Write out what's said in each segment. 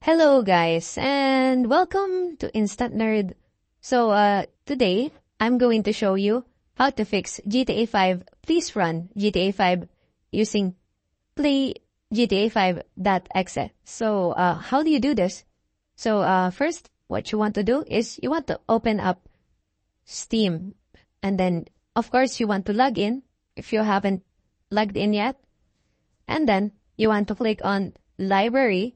Hello guys and welcome to Instant Nerd. Today I'm going to show you how to fix GTA 5. Please run GTA 5 using PlayGTAV.exe. How do you do this? First, what you want to do is you want to open up Steam, and then of course you want to log in if you haven't logged in yet, and then you want to click on Library.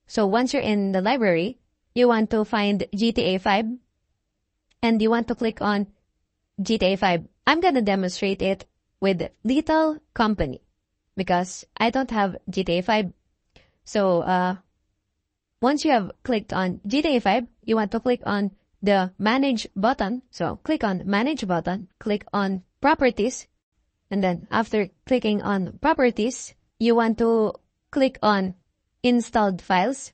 So once you're in the library, you want to find GTA 5 and you want to click on GTA 5. I'm gonna demonstrate it with Lethal Company because I don't have GTA 5. Once you have clicked on GTA 5, you want to click on the Manage button. So click on Manage button, click on Properties, and then after clicking on Properties, you want to click on Installed Files,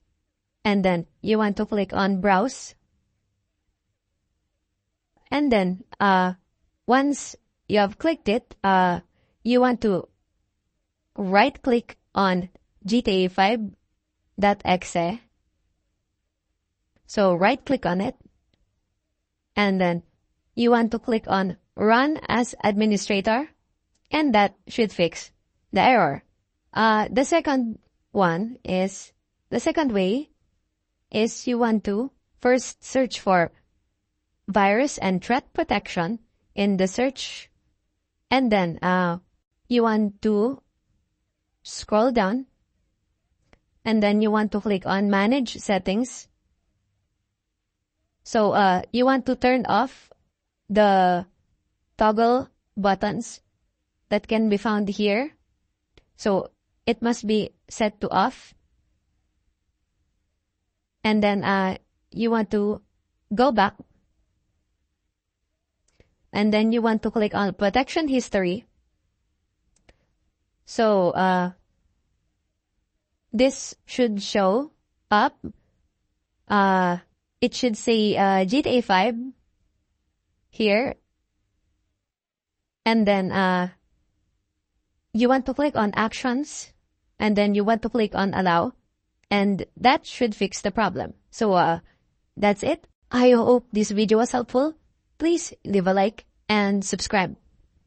and then you want to click on Browse. And then once you have clicked it, you want to right click on GTA 5.exe. So right click on it, and then you want to click on Run as Administrator, and that should fix the error. The second way is you want to first search for virus and threat protection in the search, and then you want to scroll down, and then you want to click on Manage Settings. So you want to turn off the toggle buttons that can be found here. So it must be set to off. And then you want to go back. And then you want to click on Protection History. So this should show up. It should say GTA 5 here. And then you want to click on Actions, and then you want to click on Allow, and that should fix the problem. So that's it. I hope this video was helpful. Please leave a like and subscribe.